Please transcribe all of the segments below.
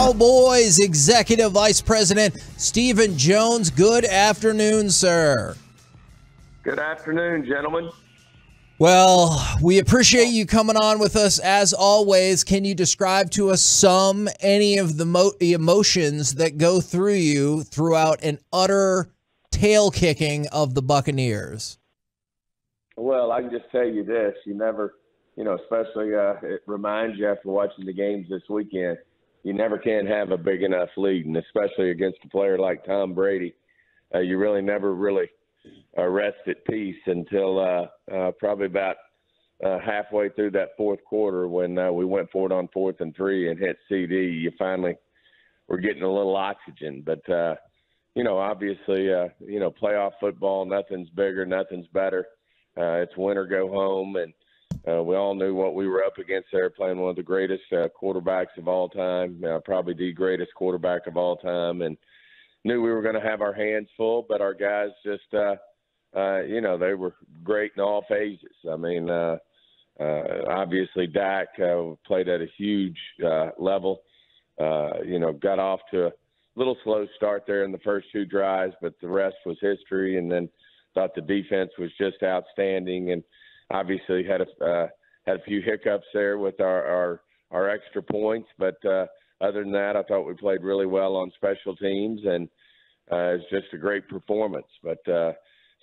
Cowboys Executive Vice President Stephen Jones. Good afternoon, sir. Good afternoon, gentlemen. Well, we appreciate you coming on with us as always. Can you describe to us any of the emotions that go through you throughout an utter tail kicking of the Buccaneers? Well, I can just tell you this. You never, especially it reminds you after watching the games this weekend, you never can have a big enough lead, and especially against a player like Tom Brady, you really never rest at peace until probably about halfway through that fourth quarter when we went for it on 4th and 3 and hit CD. You finally were getting a little oxygen. But, obviously, playoff football, nothing's bigger, nothing's better. It's win or go home, and we all knew what we were up against there, playing one of the greatest quarterbacks of all time, probably the greatest quarterback of all time, and knew we were going to have our hands full, but our guys just, they were great in all phases. I mean, obviously Dak played at a huge level, got off to a little slow start there in the first 2 drives, but the rest was history, and then thought the defense was just outstanding, and obviously had a few hiccups there with our extra points, but other than that, I thought we played really well on special teams, and it's just a great performance. But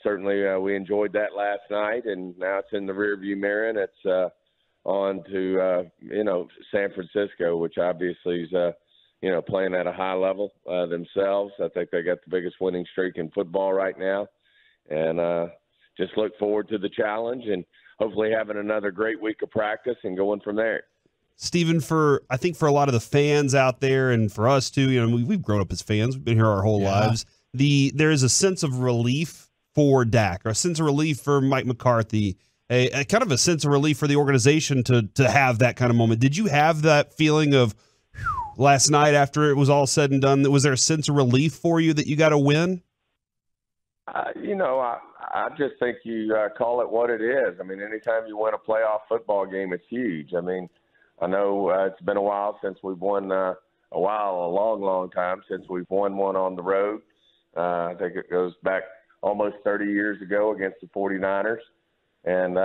certainly we enjoyed that last night, and now it's in the rearview mirror, and it's on to San Francisco, which obviously is playing at a high level themselves. I think they got the biggest winning streak in football right now, and just look forward to the challenge and hopefully having another great week of practice and going from there. Stephen, I think for a lot of the fans out there and for us too, we've grown up as fans. We've been here our whole lives. There is a sense of relief for Dak, or a sense of relief for Mike McCarthy, a kind of a sense of relief for the organization to have that kind of moment. Did you have that feeling of last night after it was all said and done? Was there a sense of relief for you that you got a win? I just think you call it what it is. I mean, anytime you win a playoff football game, it's huge. I mean, I know it's been a while since we've won a long time since we've won one on the road. I think it goes back almost 30 years ago against the 49ers. And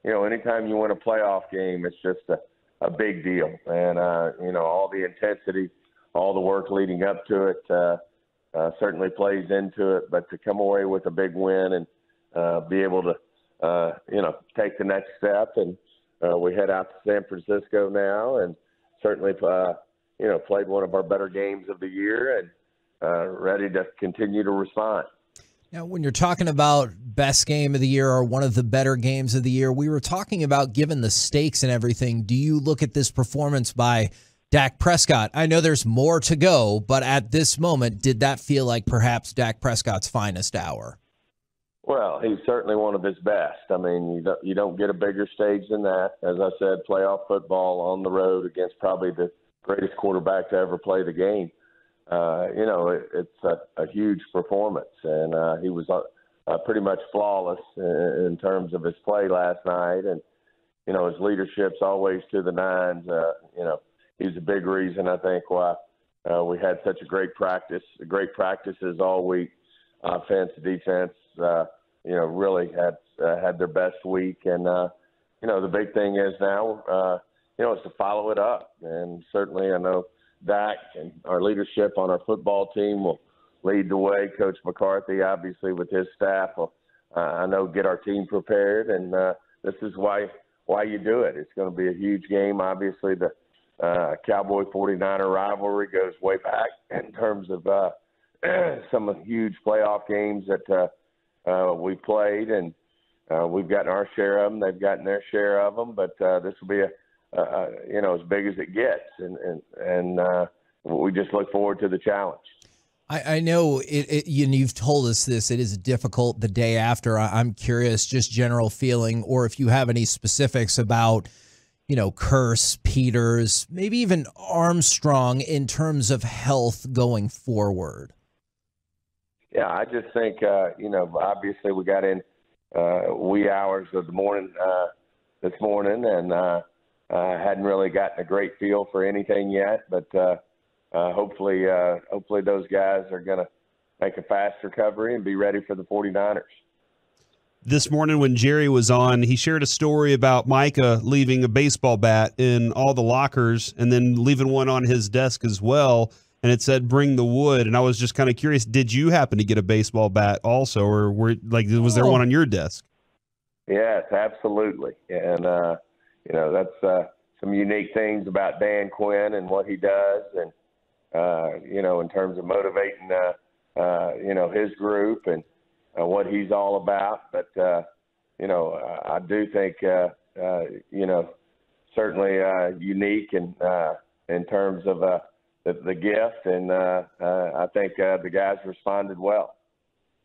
anytime you win a playoff game, it's just a big deal. And, all the intensity, all the work leading up to it certainly plays into it. But to come away with a big win and be able to, take the next step, and we head out to San Francisco now, and certainly, played one of our better games of the year, and ready to continue to respond. Now, when you're talking about best game of the year or one of the better games of the year, we were talking about, given the stakes and everything, do you look at this performance by Dak Prescott? I know there's more to go, but at this moment, did that feel like perhaps Dak Prescott's finest hour? Well, he's certainly one of his best. I mean, you don't get a bigger stage than that. As I said, playoff football on the road against probably the greatest quarterback to ever play the game. It's a huge performance, and he was pretty much flawless in terms of his play last night. And, his leadership's always to the nines. He's a big reason, I think, why we had such great practices all week. Offense, defense, really had their best week. And, the big thing is now, is to follow it up. And certainly I know Dak and our leadership on our football team will lead the way. Coach McCarthy, obviously, with his staff, will, I know, get our team prepared. And this is why you do it. It's going to be a huge game. Obviously, the Cowboy 49er rivalry goes way back in terms of some of the huge playoff games that we played, and we've gotten our share of them. They've gotten their share of them, but this will be as big as it gets, and we just look forward to the challenge. I know you've told us this. It is difficult the day after. I'm curious, just general feeling, or if you have any specifics about, Curse, Peters, maybe even Armstrong in terms of health going forward. Yeah, I just think, obviously we got in wee hours of the morning this morning, and hadn't really gotten a great feel for anything yet, but hopefully those guys are going to make a fast recovery and be ready for the 49ers. This morning when Jerry was on, he shared a story about Micah leaving a baseball bat in all the lockers and then leaving one on his desk as well, and it said, "Bring the wood." And I was just kind of curious, did you happen to get a baseball bat also, or was there one on your desk? Yes, absolutely. And, that's some unique things about Dan Quinn and what he does and, in terms of motivating, his group and what he's all about. But, I do think, certainly unique in terms of the gift. And I think the guys responded well.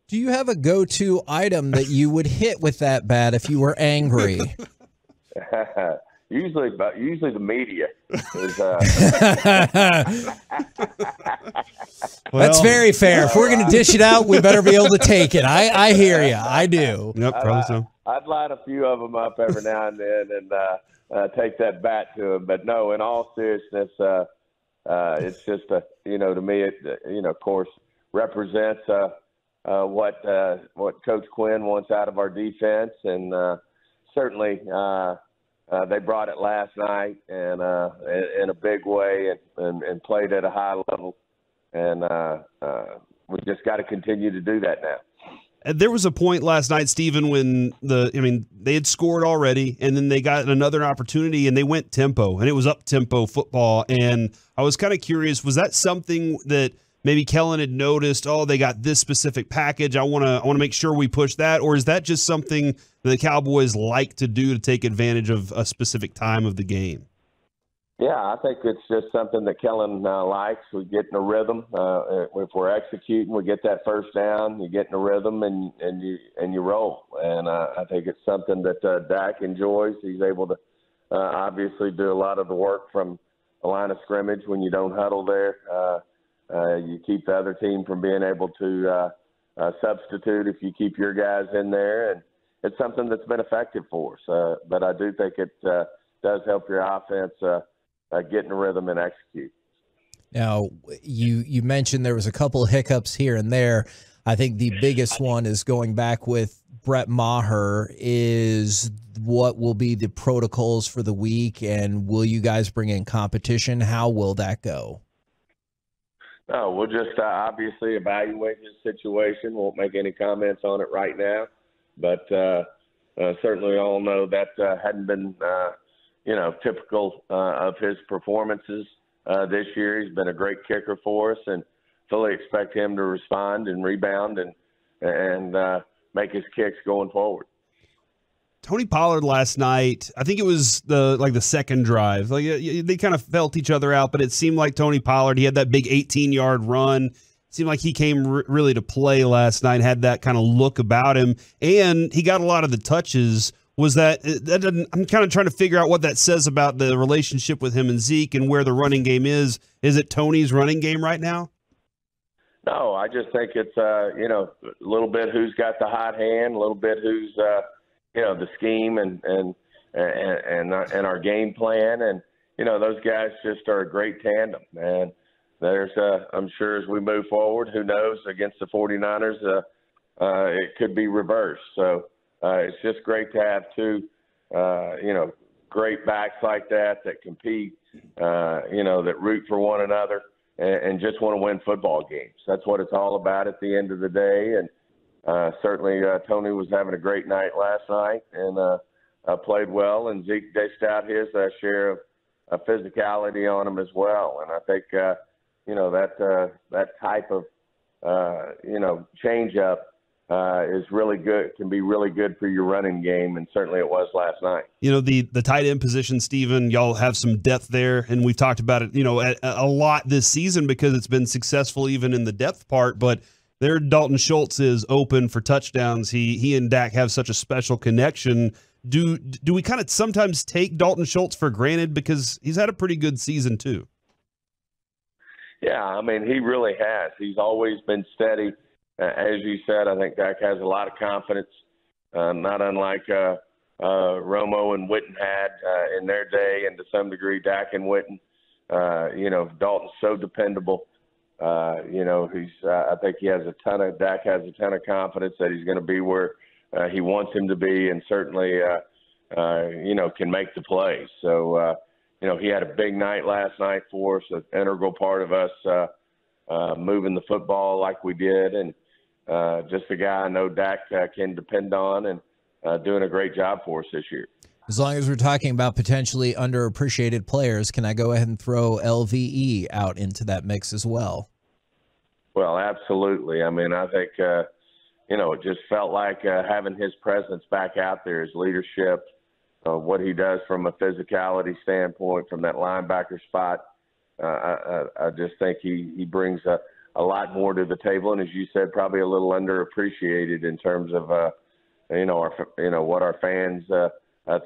Do you have a go-to item that you would hit with that bat if you were angry? Usually the media is. That's very fair. If we're going to dish it out, we better be able to take it. I hear you. I do. Yep, probably so. I'd line a few of them up every now and then and take that bat to them. But no, in all seriousness, it's just to me, it of course represents what Coach Quinn wants out of our defense, and certainly they brought it last night and in a big way and played at a high level, and we just got to continue to do that now. There was a point last night, Stephen, when they had scored already, and then they got another opportunity, and they went tempo, and it was up-tempo football. And I was kind of curious, was that something that maybe Kellen had noticed? Oh, they got this specific package. I want to make sure we push that, or is that just something that the Cowboys like to do to take advantage of a specific time of the game? Yeah, I think it's just something that Kellen likes. We get in a rhythm. If we're executing, we get that first down. You get in a rhythm and you roll. And I think it's something that Dak enjoys. He's able to obviously do a lot of the work from the line of scrimmage when you don't huddle there. You keep the other team from being able to substitute if you keep your guys in there, and it's something that's been effective for us. But I do think it does help your offense get in a rhythm and execute. Now, you mentioned there was a couple of hiccups here and there. I think the biggest one is going back with Brett Maher. Is what will be the protocols for the week, and will you guys bring in competition? How will that go? No, we'll just obviously evaluate his situation. Won't make any comments on it right now, but certainly all know that hadn't been typical of his performances this year. He's been a great kicker for us, and fully expect him to respond and rebound and make his kicks going forward. Tony Pollard last night, I think it was the second drive. They kind of felt each other out, but it seemed like Tony Pollard, he had that big 18-yard run. It seemed like he came really to play last night, had that kind of look about him, and he got a lot of the touches. Was that I'm kind of trying to figure out what that says about the relationship with him and Zeke and where the running game is. Is it Tony's running game right now? No, I just think it's a little bit who's got the hot hand, a little bit who's the scheme and our game plan, and those guys just are a great tandem. And there's I'm sure as we move forward, who knows, against the 49ers, it could be reversed. So it's just great to have two great backs like that compete, that root for one another and just want to win football games. That's what it's all about at the end of the day. And certainly Tony was having a great night last night and played well. And Zeke dished out his share of physicality on him as well. And I think, that type of, change up is really good, can be really good for your running game, and certainly it was last night. The tight end position, Stephen, y'all have some depth there, and we've talked about it, a lot this season because it's been successful even in the depth part, but there Dalton Schultz is open for touchdowns. He and Dak have such a special connection. Do we kind of sometimes take Dalton Schultz for granted because he's had a pretty good season too? Yeah, I mean, he really has. He's always been steady. As you said, I think Dak has a lot of confidence, not unlike Romo and Witten had in their day, and to some degree Dak and Witten. Dalton's so dependable. I think Dak has a ton of confidence that he's going to be where he wants him to be, and certainly, can make the plays. So, he had a big night last night for us, an integral part of us moving the football like we did, and just a guy I know Dak can depend on, and doing a great job for us this year. As long as we're talking about potentially underappreciated players, can I go ahead and throw LVE out into that mix as well? Well, absolutely. I mean, I think, it just felt like having his presence back out there, his leadership, what he does from a physicality standpoint, from that linebacker spot. I just think he brings a lot more to the table. And as you said, probably a little underappreciated in terms of, what our fans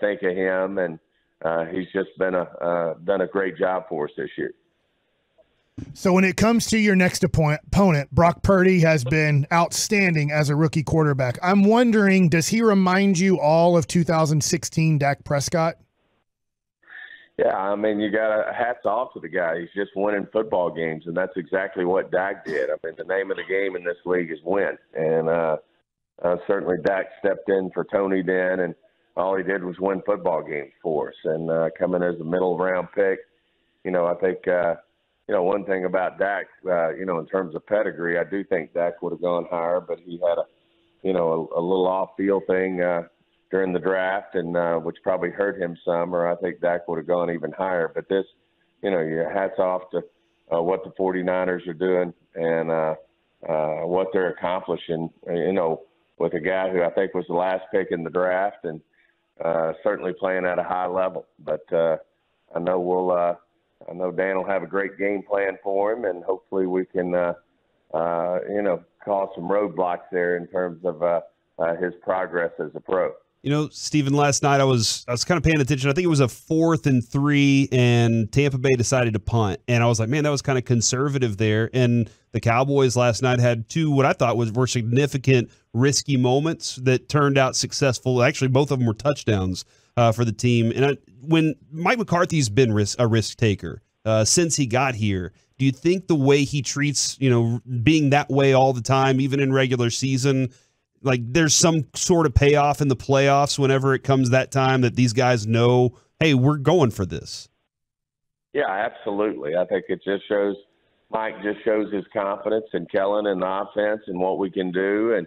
think of him. And he's just been done a great job for us this year. So when it comes to your next opponent, Brock Purdy has been outstanding as a rookie quarterback. I'm wondering, does he remind you all of 2016 Dak Prescott? Yeah, I mean, you got hats off to the guy. He's just winning football games, and that's exactly what Dak did. I mean, the name of the game in this league is win. And certainly Dak stepped in for Tony then, and all he did was win football games for us. And coming as a middle-round pick, I think one thing about Dak, in terms of pedigree, I do think Dak would have gone higher, but he had a little off-field thing during the draft, and which probably hurt him some, or I think Dak would have gone even higher. But this, your hats off to what the 49ers are doing and what they're accomplishing, with a guy who I think was the last pick in the draft and certainly playing at a high level. But I know Dan will have a great game plan for him, and hopefully we can, cause some roadblocks there in terms of his progress as a pro. Stephen, last night I was kind of paying attention. I think it was a 4th and 3, and Tampa Bay decided to punt. And I was like, man, that was kind of conservative there. And the Cowboys last night had two what I thought were significant risky moments that turned out successful. Actually, both of them were touchdowns for the team. And when Mike McCarthy's been a risk taker since he got here, do you think the way he treats, being that way all the time, even in regular season, like there's some sort of payoff in the playoffs whenever it comes that time that these guys know, hey, we're going for this? Yeah, absolutely. I think it just shows Mike just shows his confidence in Kellen and the offense and what we can do. And,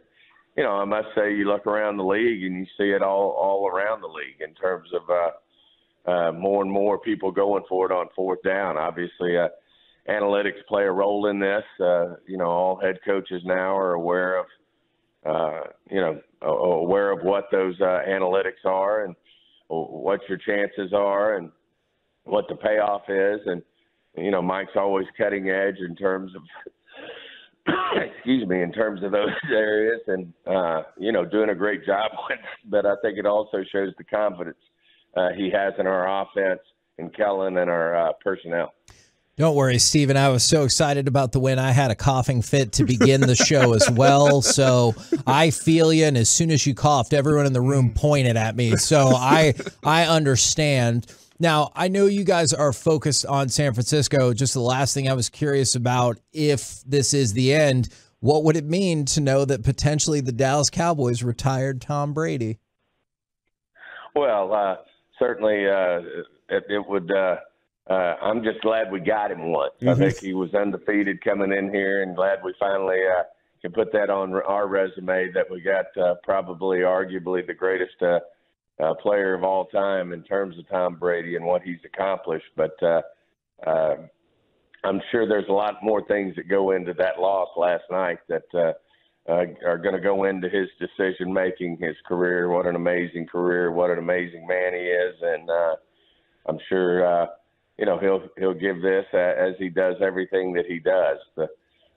I must say you look around the league and you see it all around the league in terms of more and more people going for it on 4th down. Obviously, analytics play a role in this. All head coaches now are aware of what those analytics are and what your chances are and what the payoff is. And, Mike's always cutting edge in terms of, in terms of those areas and, doing a great job with it. But I think it also shows the confidence he has in our offense and Kellen and our personnel. Don't worry, Steven. I was so excited about the win. I had a coughing fit to begin the show as well. So I feel you. And as soon as you coughed, everyone in the room pointed at me. So I understand. Now, I know you guys are focused on San Francisco. Just the last thing I was curious about, if this is the end, what would it mean to know that potentially the Dallas Cowboys retired Tom Brady? Well, certainly it would I'm just glad we got him once. I think he was undefeated coming in here, and glad we finally can put that on our resume that we got probably arguably the greatest player of all time in terms of Tom Brady and what he's accomplished. But I'm sure there's a lot more things that go into that loss last night that are going to go into his decision-making, his career. What an amazing career, what an amazing man he is. And I'm sure he'll give this as he does everything that he does.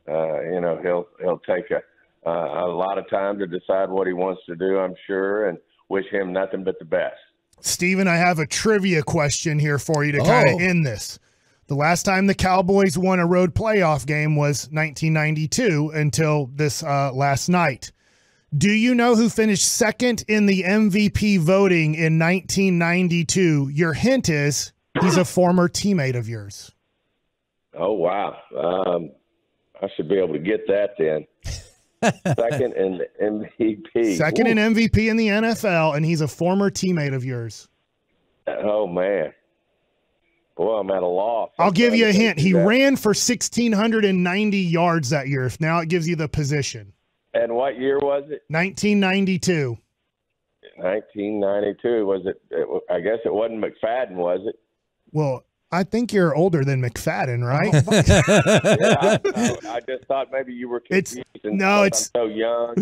He'll take a lot of time to decide what he wants to do, I'm sure, and wish him nothing but the best. Steven, I have a trivia question here for you to kind of end this. The last time the Cowboys won a road playoff game was 1992 until this last night. Do you know who finished second in the MVP voting in 1992? Your hint is he's a former teammate of yours. Oh, wow. I should be able to get that then. Second in MVP. Second in MVP in the NFL, and he's a former teammate of yours. Oh, man. Boy, I'm at a loss. I'll give you a hint. He ran for 1,690 yards that year. Now it gives you the position. And what year was it? 1992. 1992. Was it? I guess it wasn't McFadden, was it? Well, I think you're older than McFadden, right? I just thought maybe you were confused. I'm so young.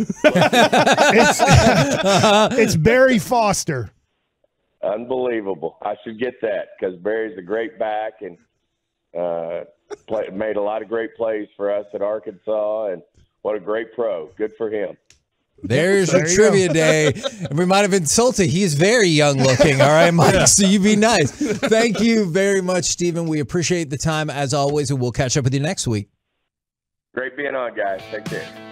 It's Barry Foster. Unbelievable. I should get that because Barry's a great back and made a lot of great plays for us at Arkansas, and what a great pro. Good for him. There's your trivia day. And we might have insulted. He's very young looking. All right, Mike, so you be nice. Thank you very much, Stephen. We appreciate the time as always, and we'll catch up with you next week. Great being on, guys. Take care.